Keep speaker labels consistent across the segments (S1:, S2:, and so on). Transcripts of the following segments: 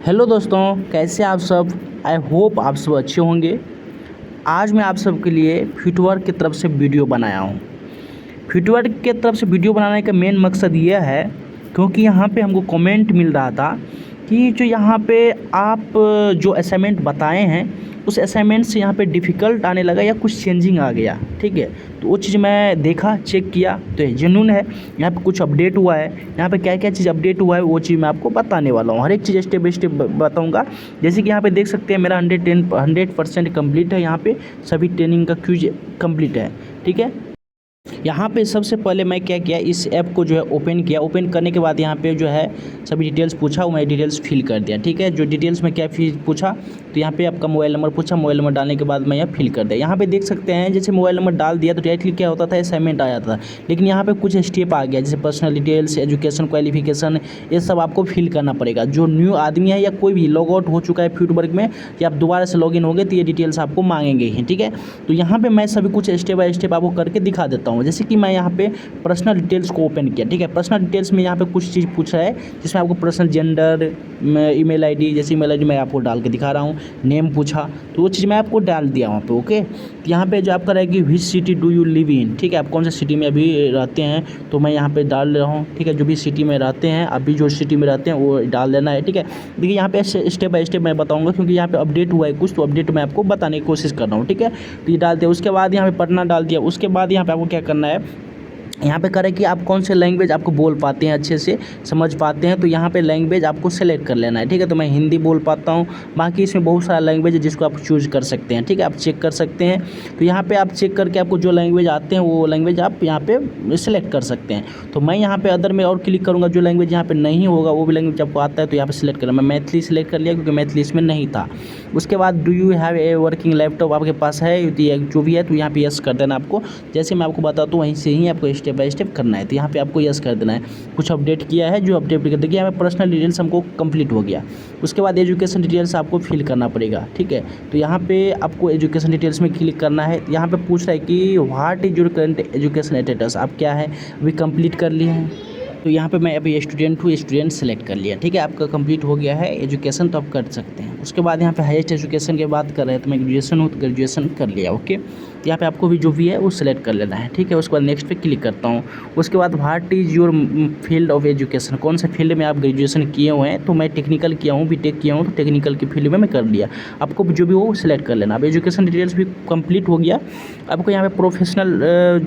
S1: Hello दोस्तों, कैसे आप सब। आई होप आप सब अच्छे होंगे। आज मैं आप सबके लिए फिटवर्क की तरफ से वीडियो बनाया हूँ। फिटवर्क की तरफ से वीडियो बनाने का मेन मकसद यह है क्योंकि यहाँ पे हमको कमेंट मिल रहा था कि जो यहाँ पे आप जो असाइनमेंट बताए हैं उस असाइनमेंट से यहाँ पे डिफ़िकल्ट आने लगा या कुछ चेंजिंग आ गया। ठीक है, तो वो चीज़ मैं देखा, चेक किया तो ये जेन्युइन है। यहाँ पे कुछ अपडेट हुआ है, यहाँ पे क्या क्या चीज़ अपडेट हुआ है वो चीज़ मैं आपको बताने वाला हूँ। हर एक चीज़ स्टेप बाई स्टेप बताऊँगा। जैसे कि यहाँ पे देख सकते हैं मेरा 100% कंप्लीट है। यहाँ पे सभी ट्रेनिंग का क्यूज कंप्लीट है। ठीक है, यहाँ पे सबसे पहले मैं क्या किया, इस ऐप को जो है ओपन किया। ओपन करने के बाद यहाँ पे जो है सभी डिटेल्स पूछा, वो मैं डिटेल्स फिल कर दिया। ठीक है, जो डिटेल्स में क्या पूछा तो यहाँ पे आपका मोबाइल नंबर पूछा। मोबाइल नंबर डालने के बाद मैं यहाँ फिल कर दिया। यहाँ पे देख सकते हैं जैसे मोबाइल नंबर डाल दिया तो डायरेक्टली क्या होता था, असाइनमेंट आ जाता था। लेकिन यहाँ पे कुछ स्टेप आ गया, जैसे पर्सनल डिटेल्स, एजुकेशन क्वालिफिकेशन, ये सब आपको फिल करना पड़ेगा। जो न्यू आदमी है या कोई भी लॉग आउट हो चुका है फिटवर्क में या आप दोबारा से लॉगिन होंगे तो ये डिटेल्स आपको मांगेंगे ही। ठीक है, तो यहाँ पर मैं सभी कुछ स्टेप बाय स्टेप आपको करके दिखा देता हूँ। जैसे कि मैं यहाँ पे पर्सनल डिटेल्स को ओपन किया। ठीक है, पर्सनल डिटेल्स में यहाँ पे कुछ चीज़ पूछा है जिसमें आपको पर्सनल जेंडर, ईमेल आईडी, जैसे ईमेल आईडी मैं आपको डाल के दिखा रहा हूँ। नेम पूछा तो वो चीज़ मैं आपको डाल दिया वहाँ पे। ओके, तो यहाँ पे जो आपका रहेगी which city do you live in. ठीक है, आप कौन से सिटी में अभी रहते हैं तो मैं यहाँ पे डाल रहा हूँ। ठीक है, जो भी सिटी में रहते हैं, अभी जो सिटी में रहते हैं वो डाल देना है। ठीक है, देखिए यहाँ पे स्टेप बाय स्टेप मैं बताऊँगा क्योंकि यहाँ पे अपडेट हुआ है कुछ, तो अपडेट मैं आपको बताने की कोशिश कर रहा हूँ। ठीक है, तो ये डाल दिया। उसके बाद यहाँ पे पढ़ना डाल दिया। उसके बाद यहाँ पे आपको क्या करना है, यहाँ पे करें कि आप कौन से लैंग्वेज आपको बोल पाते हैं, अच्छे से समझ पाते हैं, तो यहाँ पे लैंग्वेज आपको सेलेक्ट कर लेना है। ठीक है, तो मैं हिंदी बोल पाता हूँ। बाकी इसमें बहुत सारा लैंग्वेज है जिसको आप चूज़ कर सकते हैं। ठीक है, आप चेक कर सकते हैं। तो यहाँ पे आप चेक करके आपको जो लैंग्वेज आते हैं वो लैंग्वेज आप यहाँ पे सेलेक्ट कर सकते हैं। तो मैं यहाँ पे अदर में और क्लिक करूँगा। जो लैंग्वेज यहाँ पे नहीं होगा वो भी लैंग्वेज आपको आता है तो यहाँ पे सेलेक्ट करना। मैं मैथिली सेलेक्ट कर लिया क्योंकि मैथिली इसमें नहीं था। उसके बाद do you have a working laptop, आपके पास है जो भी है तो यहाँ पे यस कर देना आपको। जैसे मैं आपको बताता हूँ वहीं से ही आपको स्टेप बाय स्टेप करना है, तो यहाँ पे आपको यस कर देना है। कुछ अपडेट किया है, जो अपडेट कर देखिए यहाँ पे पर्सनल डिटेल्स हमको कंप्लीट हो गया। उसके बाद एजुकेशन डिटेल्स आपको फिल करना पड़ेगा। ठीक है, तो यहाँ पे आपको एजुकेशन डिटेल्स में क्लिक करना है। यहाँ पे पूछ रहा है कि what is your current education status, आप क्या है अभी कंप्लीट कर लिए हैं। तो यहाँ पे मैं अभी स्टूडेंट हूँ, स्टूडेंट सेलेक्ट कर लिया। ठीक है, आपका कंप्लीट हो गया है एजुकेशन, तो आप कर सकते हैं। उसके बाद यहाँ पे हाईएस्ट एजुकेशन की बात कर रहे हैं तो मैं ग्रेजुएशन हूँ तो ग्रेजुएशन कर लिया। ओके, तो यहाँ पे आपको भी जो भी है वो सिलेक्ट कर लेना है। ठीक है, उसके बाद नेक्स्ट पे क्लिक करता हूँ। उसके बाद what is your field of education, कौन से फील्ड में आप ग्रेजुएशन किए हुए हैं, तो मैं टेक्निकल किया हूँ, बीटेक किया हूँ, तो टेक्निकल की फील्ड में मैं कर लिया। आपको जो भी हो सिलेक्ट कर लेना। अब एजुकेशन डिटेल्स भी कंप्लीट हो गया। आपको यहाँ पे प्रोफेशनल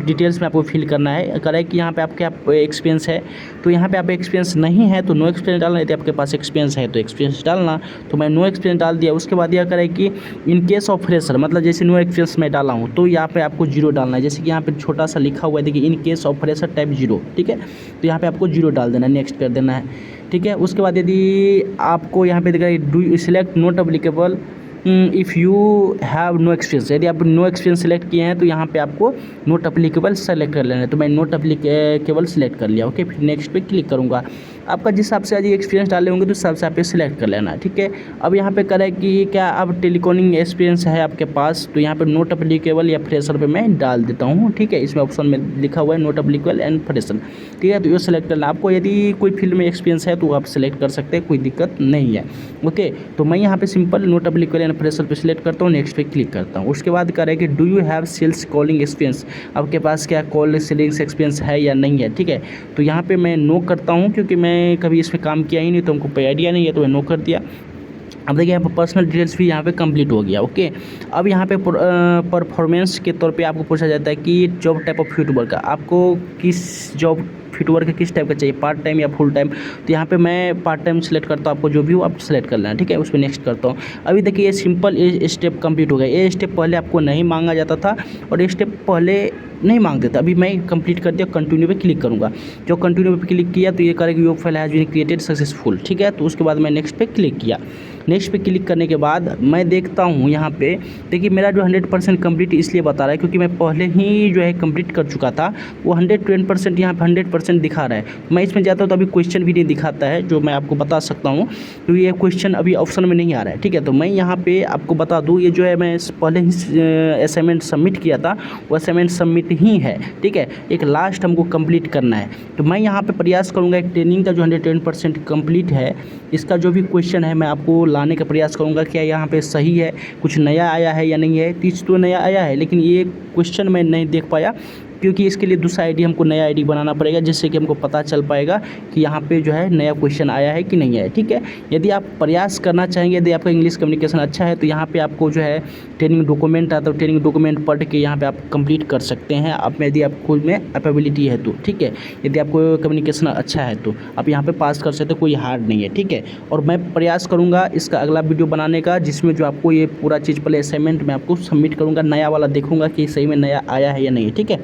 S1: डिटेल्स में आपको फिल करना है। करें कि यहाँ पे आपके एक्सपीरियंस है तो यहाँ पे आप एक्सपीरियंस नहीं है तो नो एक्सपीरियंस डालना, यदि आपके पास एक्सपीरियंस है तो एक्सपीरियंस डालना। तो मैं नो एक्सपीरियंस डाल दिया। उसके बाद यह करें कि इन केस ऑफ फ्रेशर, मतलब जैसे नो एक्सपीरियंस मैं डाला हूँ तो यहाँ पे आपको जीरो डालना है। जैसे कि यहाँ पे छोटा सा लिखा हुआ है, देखिए in case of fresher type zero. ठीक है, तो यहाँ पे आपको जीरो डाल देना है, नेक्स्ट कर देना है। ठीक है, उसके बाद यदि आपको यहाँ पे देखा do you select not applicable if you have no experience, यदि आप नो एक्सपीरियंस सेलेक्ट किए हैं तो यहाँ पे आपको नोट अप्लीकेबल सेलेक्ट कर लेना है। तो मैं नोट अप्लीकेबल सेलेक्ट कर लिया। ओके, फिर नेक्स्ट पे क्लिक करूँगा। आपका जिस हिसाब से आज एक्सपीरियंस डाले होंगे तो उस हिसाब से आप पे सिलेक्ट कर लेना। ठीक है, अब यहाँ पे करें कि क्या अब टेलीकॉलिंग एक्सपीरियंस है आपके पास, तो यहाँ पे नोट अप्लीकेबल या फ्रेशर पे मैं डाल देता हूँ। ठीक है, इसमें ऑप्शन में लिखा हुआ है नोट अप्लीकेबल एंड फ्रेशर। ठीक है, तो ये सेलेक्ट करना आपको। यदि कोई फील्ड में एक्सपीरियंस है तो आप सेलेक्ट कर सकते हैं, कोई दिक्कत नहीं है। ओके, तो मैं यहाँ पे simple note applicable and fresher पे सिलेक्ट करता हूँ, नेक्स्ट पे क्लिक करता हूँ। उसके बाद करें कि do you have sales calling experience, आपके पास क्या कॉल सेलिंग एक्सपीरियंस है या नहीं है। ठीक है, तो यहाँ पे मैं नो करता हूँ क्योंकि मैं कभी इसमें काम किया ही नहीं तो हमको कोई आइडिया नहीं है, तो मैं नो कर दिया। अब देखिए यहाँ पर पर्सनल डिटेल्स भी यहाँ पे कंप्लीट हो गया। ओके, अब यहाँ पे परफॉर्मेंस के तौर पे आपको पूछा जाता है कि जॉब टाइप ऑफ फिटवर्क, आपको किस जॉब फिटवर्क किस टाइप का चाहिए, पार्ट टाइम या फुल टाइम। तो यहाँ पे मैं पार्ट टाइम सेलेक्ट करता हूँ, आपको जो भी हो आप सेलेक्ट कर लेना। ठीक है, उस पर नेक्स्ट करता हूँ। अभी देखिए ये सिंपल ये स्टेप कंप्लीट हो गया। ये स्टेप पहले आपको नहीं मांगा जाता था और ये स्टेप पहले नहीं मांगते थे। अभी मैं कंप्लीट कर दिया, कंटिन्यू पे क्लिक करूँगा। जो कंटिन्यू पे क्लिक किया तो ये करेगा your file has been created successful. ठीक है, तो उसके बाद मैं नेक्स्ट पे क्लिक किया। नेक्स्ट पे क्लिक करने के बाद मैं देखता हूँ यहाँ पे, देखिए मेरा जो 100% कंप्लीट इसलिए बता रहा है क्योंकि मैं पहले ही जो है कंप्लीट कर चुका था। वो 110% यहाँ पे 100% दिखा रहा है। मैं इसमें जाता हूँ तो अभी क्वेश्चन भी नहीं दिखाता है, जो मैं आपको बता सकता हूँ क्योंकि ये क्वेश्चन अभी ऑप्शन में नहीं आ रहा है। ठीक है, तो मैं यहाँ पे आपको बता दूँ, ये जो है मैं पहले ही असाइनमेंट सबमिट किया था, वो असाइनमेंट सबमिट ही है। ठीक है, एक लास्ट हमको कंप्लीट करना है। तो मैं यहाँ पे प्रयास करूँगा एक ट्रेनिंग का जो 110% कंप्लीट है, इसका जो भी क्वेश्चन है मैं आपको लाने का प्रयास करूँगा। क्या यहाँ पे सही है, कुछ नया आया है या नहीं है। तीज तो नया आया है, लेकिन ये क्वेश्चन मैं नहीं देख पाया क्योंकि इसके लिए दूसरा आईडी हमको नया आईडी बनाना पड़ेगा, जिससे कि हमको पता चल पाएगा कि यहाँ पे जो है नया क्वेश्चन आया है कि नहीं आया। ठीक है, यदि आप प्रयास करना चाहेंगे, यदि आपका इंग्लिश कम्युनिकेशन अच्छा है, तो यहाँ पे आपको जो है ट्रेनिंग डॉक्यूमेंट आता है, तो ट्रेनिंग डॉक्यूमेंट पढ़ के यहाँ पे आप कंप्लीट कर सकते हैं आप, यदि आप खुद में एपेबिलिटी है तो। ठीक है, यदि आपको कम्युनिकेशन अच्छा है तो आप यहाँ पर पास कर सकते हो, कोई हार्ड नहीं है। ठीक है, और मैं प्रयास करूँगा इसका अगला वीडियो बनाने का, जिसमें जो आपको ये पूरा चीज़ पहले असाइनमेंट मैं आपको सबमिट करूँगा, नया वाला देखूँगा कि सही में नया आया है या नहीं। ठीक है।